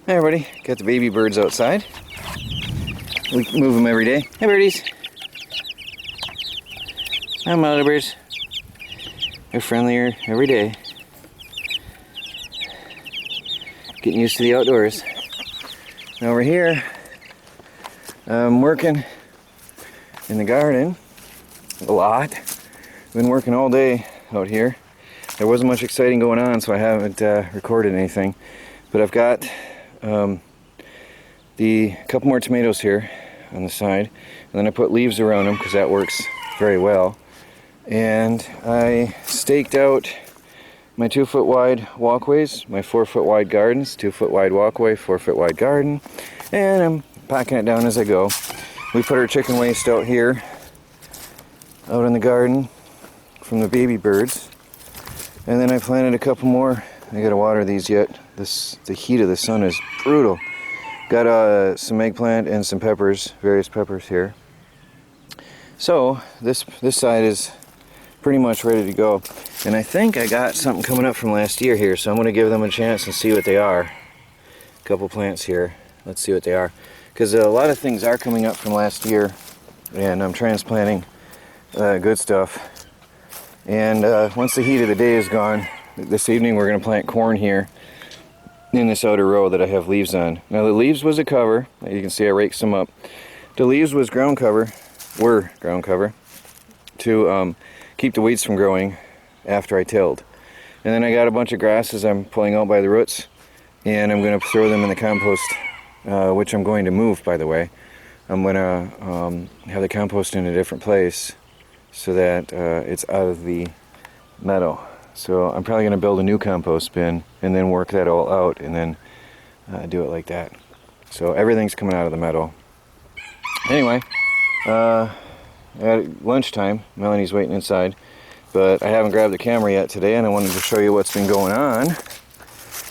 Hi everybody, got the baby birds outside. We move them every day. Hey birdies. Hi my little birds. They're friendlier every day. Getting used to the outdoors. And over here, I'm working in the garden a lot. Been working all day out here. There wasn't much exciting going on, so I haven't recorded anything. But I've got the couple more tomatoes here on the side, and then I put leaves around them because that works very well. And I staked out my 2-foot wide walkways, my 4-foot wide gardens, 2-foot wide walkway, 4-foot wide garden, and I'm packing it down as I go. We put our chicken waste out here, out in the garden from the baby birds, and then I planted a couple more. I gotta water these yet. The heat of the sun is brutal. Got some eggplant and some peppers, various peppers here. So this side is pretty much ready to go. And I think I got something coming up from last year here, so I'm gonna give them a chance and see what they are. A couple plants here. Let's see what they are. Because a lot of things are coming up from last year, and I'm transplanting good stuff. And once the heat of the day is gone, this evening we're gonna plant corn here in this outer row that I have leaves on. Now the leaves was a cover. You can see I raked some up. The leaves was ground cover, to keep the weeds from growing after I tilled. And then I got a bunch of grasses I'm pulling out by the roots, and I'm going to throw them in the compost, which I'm going to move, by the way. I'm going to have the compost in a different place so that it's out of the meadow. So I'm probably going to build a new compost bin and then work that all out and then do it like that. So everything's coming out of the meadow. Anyway, at lunchtime, Melanie's waiting inside, but I haven't grabbed the camera yet today, and I wanted to show you what's been going on.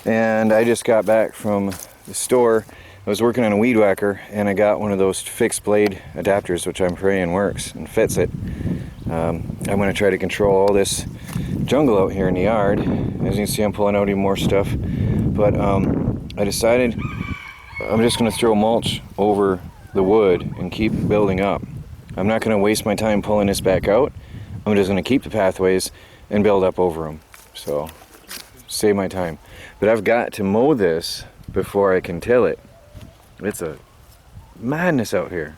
And I just got back from the store. I was working on a weed whacker, and I got one of those fixed blade adapters, which I'm praying works and fits it. I'm going to try to control all this jungle out here in the yard. As you can see, I'm pulling out even more stuff, but I decided I'm just going to throw mulch over the wood and keep building up. I'm not going to waste my time pulling this back out. I'm just going to keep the pathways and build up over them, so save my time. But I've got to mow this before I can till it. It's a madness out here.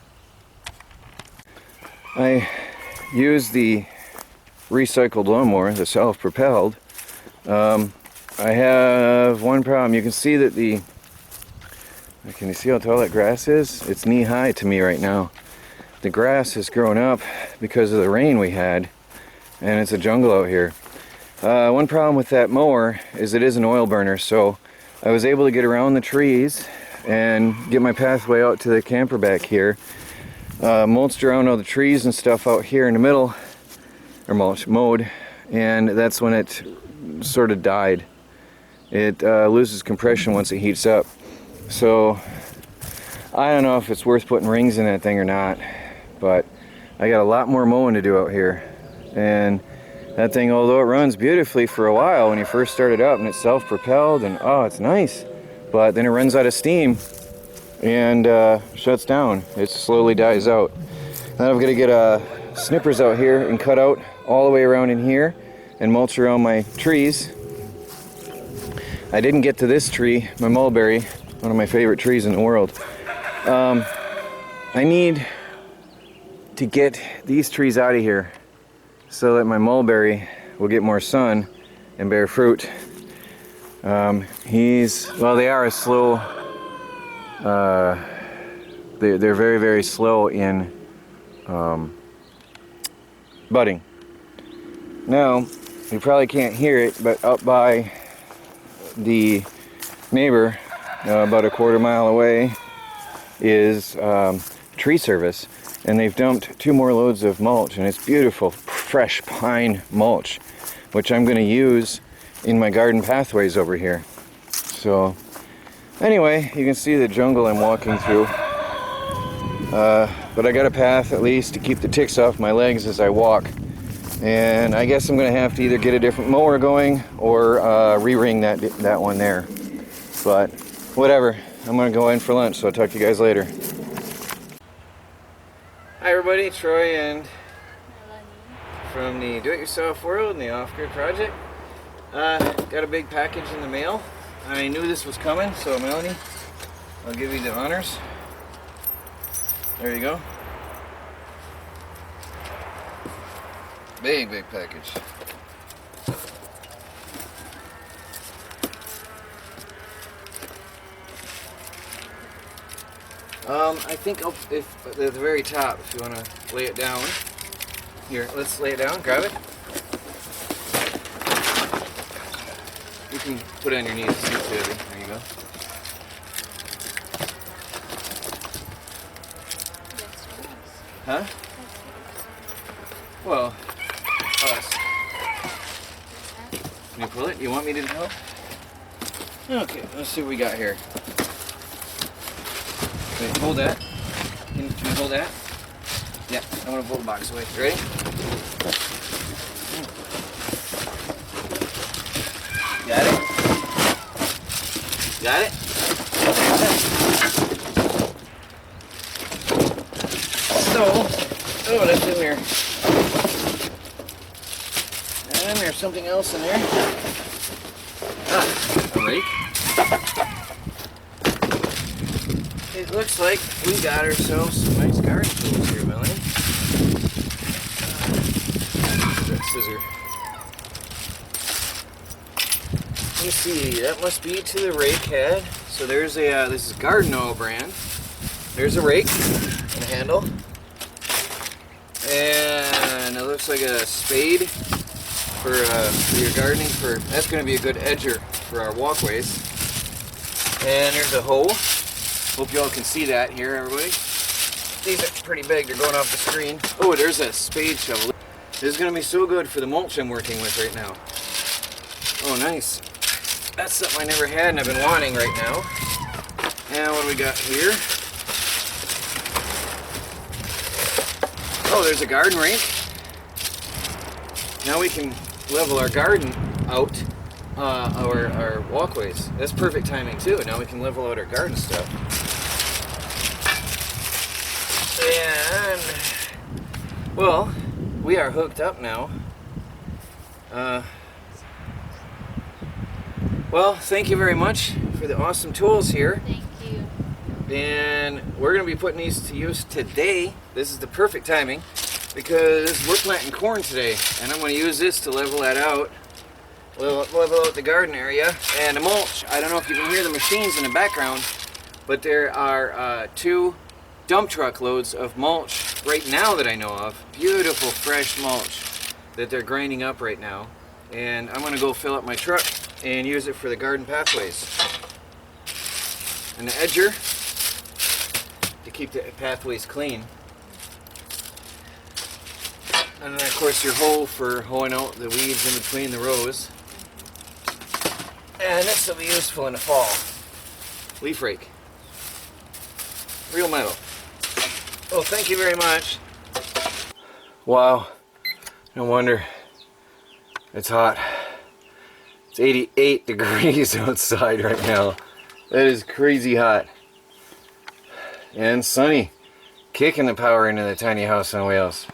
I use the recycled lawnmower, the self-propelled. I have one problem. You can see that can you see how tall that grass is? It's knee-high to me right now. The grass has grown up because of the rain we had, and it's a jungle out here. One problem with that mower is it is an oil burner, so I was able to get around the trees and get my pathway out to the camper back here. Mulched around all the trees and stuff out here in the middle, or mowed, and that's when it sort of died. It loses compression once it heats up. So I don't know if it's worth putting rings in that thing or not, but I got a lot more mowing to do out here. And that thing, although it runs beautifully for a while when you first start it up and it's self-propelled and oh, it's nice, but then it runs out of steam and shuts down. It slowly dies out. Then I'm gonna get snippers out here and cut out all the way around in here and mulch around my trees. I didn't get to this tree, my mulberry, one of my favorite trees in the world. I need to get these trees out of here so that my mulberry will get more sun and bear fruit. Well, they are a slow, they're very, very slow in budding. Now, you probably can't hear it, but up by the neighbor, about a quarter mile away, is tree service, and they've dumped 2 more loads of mulch, and it's beautiful, fresh pine mulch, which I'm going to use in my garden pathways over here. So, anyway, you can see the jungle I'm walking through. But I got a path at least to keep the ticks off my legs as I walk. And I guess I'm going to have to either get a different mower going or re-ring that one there. But whatever. I'm gonna go in for lunch, so I'll talk to you guys later. Hi everybody, Troy and from the Do-It-Yourself World and the Off-Grid Project. Got a big package in the mail. I knew this was coming, so Melanie, I'll give you the honors. There you go. Big package. I think if at the very top, if you want to lay it down. Here, let's lay it down. Grab it. You can put it on your knees. It's too heavy. There you go. Huh? Well, us. Can you pull it? You want me to help? Okay, let's see what we got here. Wait, hold that. Can you hold that? Yeah, I want to pull the box away. You ready? Got it? Got it? So, oh, that's in there. And there's something else in there. Ah, a rake. It looks like we got ourselves some nice garden tools here, Melanie. That scissor. Let me see, that must be to the rake head. So there's a, this is Garden Oil brand. There's a rake and a handle. And it looks like a spade for your gardening. That's going to be a good edger for our walkways. And there's a hoe. Hope y'all can see that here, everybody. These are pretty big. They're going off the screen. Oh, there's a spade shovel. This is going to be so good for the mulch I'm working with right now. Oh, nice. That's something I never had and I've been wanting right now. And what do we got here? Oh, there's a garden rake. Now we can level our garden out, our walkways. That's perfect timing too. Now we can level out our garden stuff. And, well, we are hooked up now. Well, thank you very much for the awesome tools here. Thank you. And we're going to be putting these to use today. This is the perfect timing because we're planting corn today. And I'm going to use this to level that out. Level out the garden area and the mulch. I don't know if you can hear the machines in the background, but there are 2 dump truck loads of mulch right now that I know of. Beautiful fresh mulch that they're grinding up right now. And I'm going to go fill up my truck and use it for the garden pathways. And the edger to keep the pathways clean. And then of course your hoe for hoeing out the weeds in between the rows. And this will be useful in the fall. Leaf rake. Real metal. Oh, thank you very much. Wow. No wonder it's hot. It's 88 degrees outside right now. That is crazy hot. And sunny. Kicking the power into the tiny house on wheels.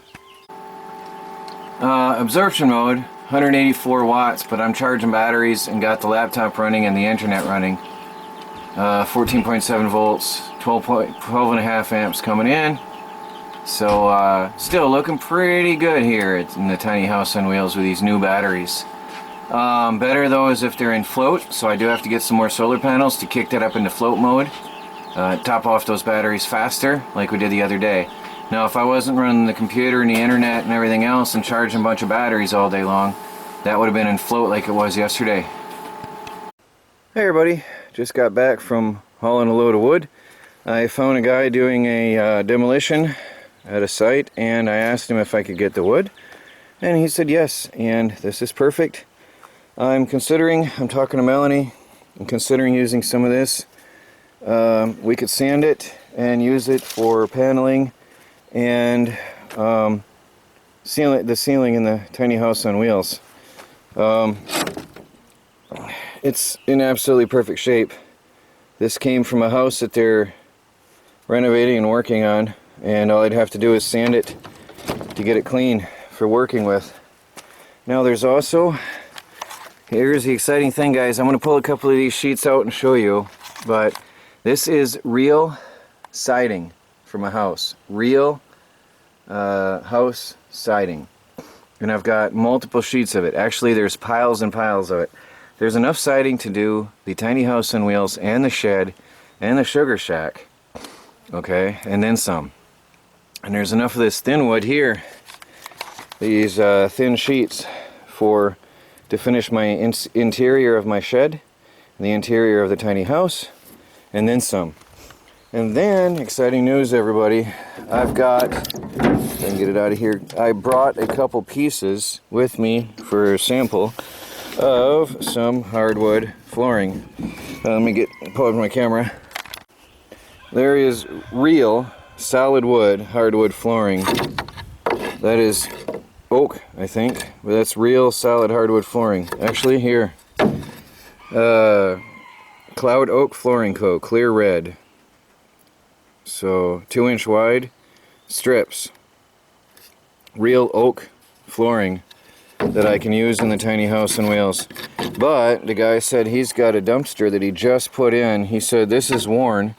Absorption mode, 184 watts, but I'm charging batteries and got the laptop running and the internet running. 14.7 volts, 12.5 amps coming in. So still looking pretty good here in the tiny house on wheels with these new batteries. Better though is if they're in float, so I do have to get some more solar panels to kick that up into float mode. Top off those batteries faster like we did the other day. Now if I wasn't running the computer and the internet and everything else and charging a bunch of batteries all day long, that would have been in float like it was yesterday. Hey everybody, just got back from hauling a load of wood. I found a guy doing a demolition at a site and I asked him if I could get the wood and he said yes, and this is perfect. I'm talking to Melanie, I'm considering using some of this. We could sand it and use it for paneling and the ceiling in the tiny house on wheels. It's in absolutely perfect shape. This came from a house that they're renovating and working on, and all I'd have to do is sand it to get it clean for working with. Now there's also, here's the exciting thing, guys. I'm going to pull a couple of these sheets out and show you, but this is real siding from a house. Real house siding. And I've got multiple sheets of it. Actually, there's piles and piles of it. There's enough siding to do the tiny house on wheels and the shed and the sugar shack. Okay, and then some. And there's enough of this thin wood here, these thin sheets, to finish my interior of my shed, and the interior of the tiny house, and then some. And then, exciting news, everybody, I've got, if I can get it out of here, I brought a couple pieces with me for a sample of some hardwood flooring. Let me pull up my camera. There is real solid wood hardwood flooring. That is oak, I think, but that's real solid hardwood flooring. Actually, here, Cloud Oak Flooring Co. Clear red. So 2-inch wide strips, real oak flooring that I can use in the tiny house on wheels. But the guy said he's got a dumpster that he just put in. He said this is worn,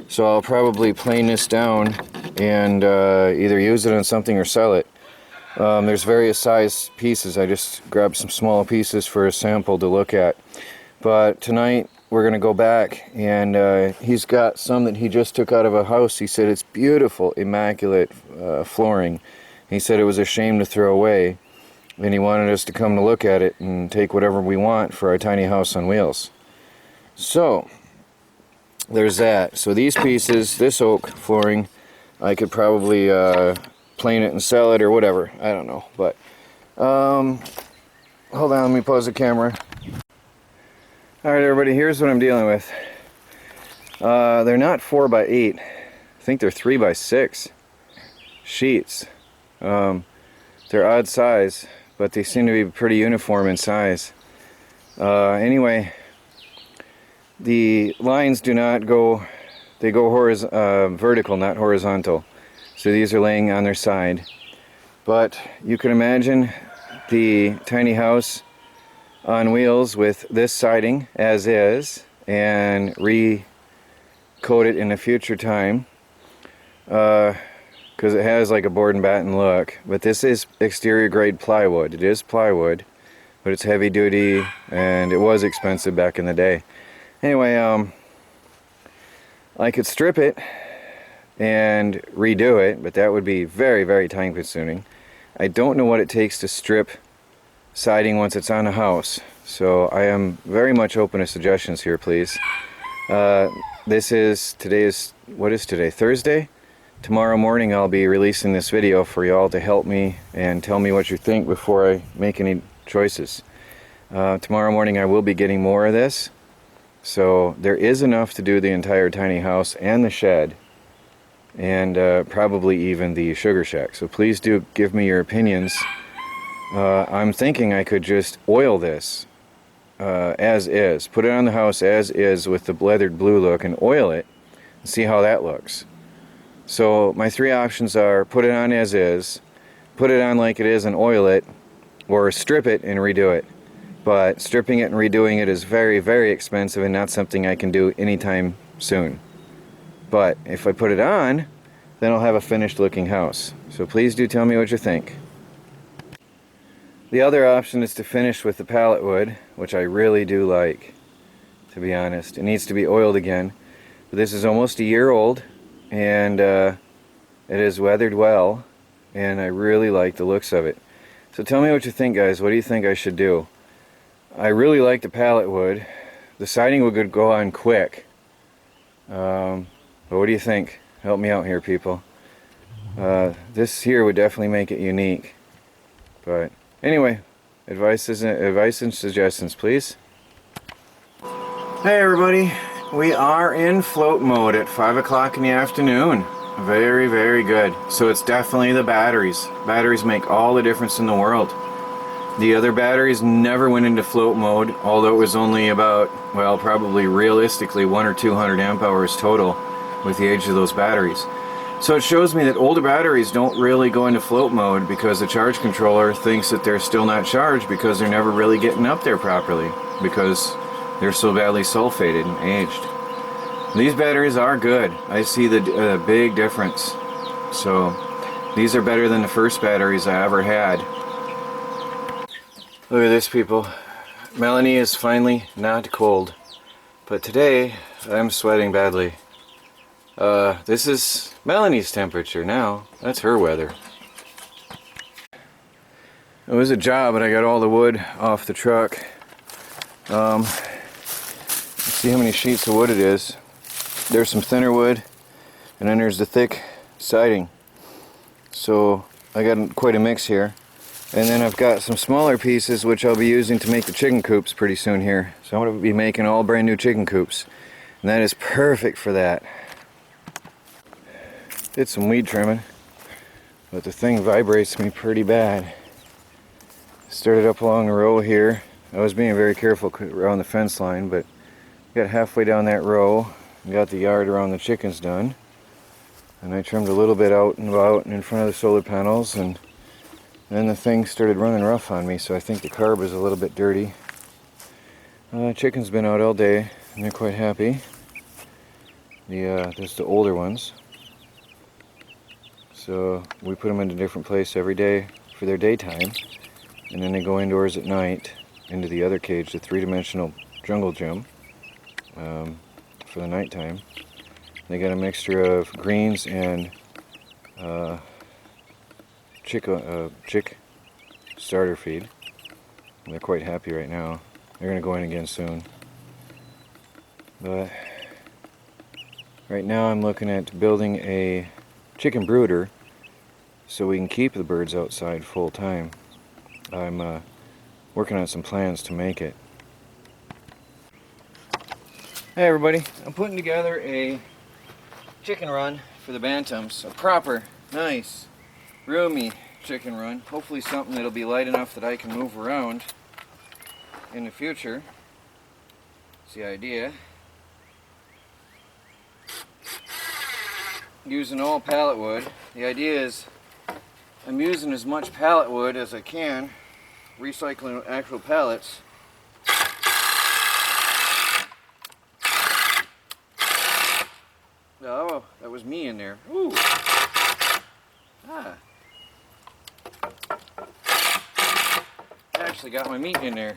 so I'll probably plane this down and either use it on something or sell it. There's various size pieces. I just grabbed some small pieces for a sample to look at. But tonight we're going to go back, and he's got some that he just took out of a house. He said it's beautiful, immaculate flooring. He said it was a shame to throw away, and he wanted us to come to look at it and take whatever we want for our tiny house on wheels. So there's that. So these pieces, this oak flooring, I could probably plane it and sell it or whatever. I don't know. But hold on, let me pause the camera. Alright, everybody, here's what I'm dealing with. They're not 4x8. I think they're 3x6 sheets. They're odd size, but they seem to be pretty uniform in size. Anyway, the lines do not go, they go vertical, not horizontal. So these are laying on their side. But you can imagine the tiny house on wheels with this siding as is, and re-coat it in a future time, because it has like a board and batten look. But this is exterior grade plywood. It is plywood, but it's heavy duty, and it was expensive back in the day. Anyway, I could strip it and redo it, but that would be very, very time consuming. I don't know what it takes to strip siding once it's on a house, so I am very much open to suggestions here, please. What is today, Thursday? Tomorrow morning I'll be releasing this video for y'all to help me and tell me what you think before I make any choices. Tomorrow morning I will be getting more of this, so there is enough to do the entire tiny house and the shed, and probably even the sugar shack. So please do give me your opinions. I'm thinking I could just oil this as is, put it on the house as is with the leathered blue look, and oil it and see how that looks. So my three options are put it on as is, put it on like it is and oil it, or strip it and redo it. But stripping it and redoing it is very, very expensive and not something I can do anytime soon. But if I put it on, then I'll have a finished looking house. So please do tell me what you think. The other option is to finish with the pallet wood, which I really do like, to be honest. It needs to be oiled again. But this is almost a year old, and it is weathered well, and I really like the looks of it. So tell me what you think, guys. What do you think I should do? I really like the pallet wood. The siding would go on quick. But what do you think? Help me out here, people. This here would definitely make it unique. But anyway, advice and suggestions, please. Hey everybody, we are in float mode at 5 o'clock in the afternoon. Very, very good. So it's definitely the batteries. Batteries make all the difference in the world. The other batteries never went into float mode, although it was only about, well, probably realistically 100 or 200 amp hours total with the age of those batteries. So it shows me that older batteries don't really go into float mode because the charge controller thinks that they're still not charged because they're never really getting up there properly because they're so badly sulfated and aged. These batteries are good. I see the big difference. So these are better than the first batteries I ever had. Look at this, people. Melanie is finally not cold, but today I'm sweating badly. This is Melanie's temperature now. That's her weather. It was a job, but I got all the wood off the truck. Let's see how many sheets of wood it is. There's some thinner wood, and then there's the thick siding. So I got quite a mix here. And then I've got some smaller pieces which I'll be using to make the chicken coops pretty soon here. So I'm going to be making all brand new chicken coops. And that is perfect for that. Did some weed trimming, but the thing vibrates me pretty bad. Started up along the row here. I was being very careful around the fence line, but got halfway down that row and got the yard around the chickens done. And I trimmed a little bit out and about and in front of the solar panels, and then the thing started running rough on me, so I think the carb is a little bit dirty. Chicken's been out all day and they're quite happy. There's the older ones. So we put them in a different place every day for their daytime, and then they go indoors at night into the other cage, the three-dimensional jungle gym, for the nighttime. They got a mixture of greens and chick starter feed. They're quite happy right now. They're going to go in again soon. But right now I'm looking at building a chicken brooder so we can keep the birds outside full time. I'm working on some plans to make it. Hey everybody, I'm putting together a chicken run for the bantams. A proper, nice, roomy chicken run. Hopefully something that'll be light enough that I can move around in the future. That's the idea. Using all pallet wood. The idea is I'm using as much pallet wood as I can, recycling actual pallets. Oh, that was me in there. Ooh. Ah. I actually got my meat in there.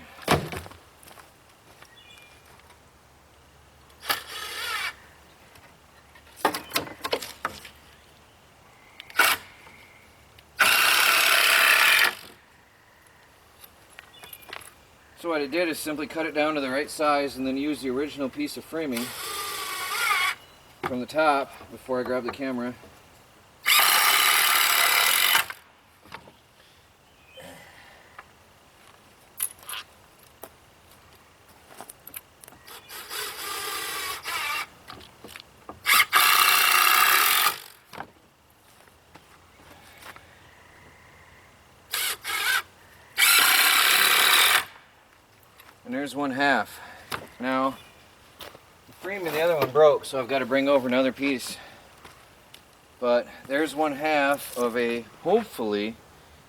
So what I did is simply cut it down to the right size and then use the original piece of framing from the top before I grab the camera. And there's one half. Now, the frame in the other one broke, so I've got to bring over another piece. But there's one half of a hopefully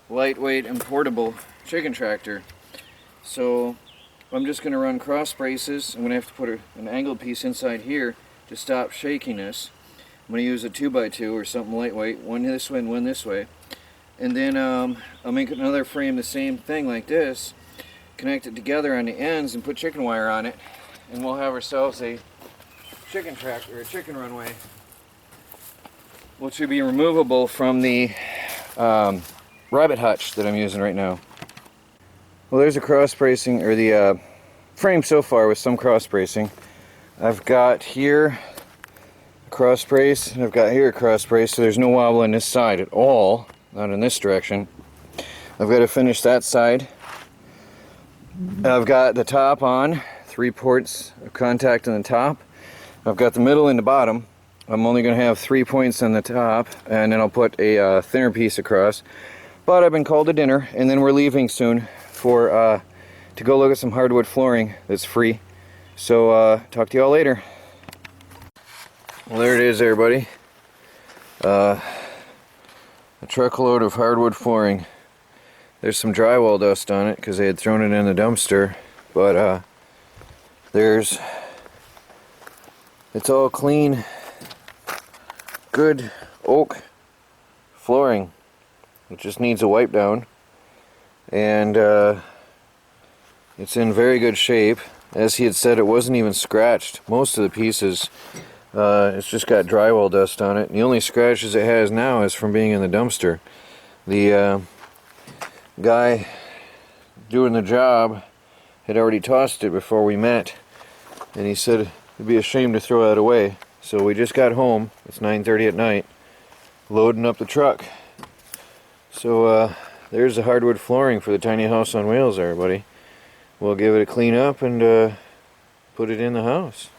lightweight and portable chicken tractor. So I'm just going to run cross braces. I'm going to have to put an angled piece inside here to stop shaking this. I'm going to use a 2x2 or something lightweight, one this way and one this way. And then I'll make another frame the same thing like this, connect it together on the ends and put chicken wire on it, and we'll have ourselves a chicken tractor or a chicken runway, which will be removable from the rabbit hutch that I'm using right now. Well, there's a cross bracing, or the frame so far with some cross bracing. I've got here a cross brace and I've got here a cross brace, so there's no wobble on this side at all, not in this direction. I've got to finish that side. I've got the top on, 3 ports of contact on the top. I've got the middle and the bottom. I'm only going to have 3 points on the top, and then I'll put a thinner piece across. But I've been called to dinner, and then we're leaving soon for to go look at some hardwood flooring that's free. So talk to y'all later. Well, there it is, everybody. A truckload of hardwood flooring. There's some drywall dust on it because they had thrown it in the dumpster, but it's all clean, good oak flooring. It just needs a wipe down, and it's in very good shape. As he had said, it wasn't even scratched. Most of the pieces, it's just got drywall dust on it. And the only scratches it has now is from being in the dumpster. The guy doing the job had already tossed it before we met, and he said it'd be a shame to throw that away. So we just got home. It's 9:30 at night, loading up the truck. So there's the hardwood flooring for the tiny house on wheels, everybody. We'll give it a clean up and put it in the house.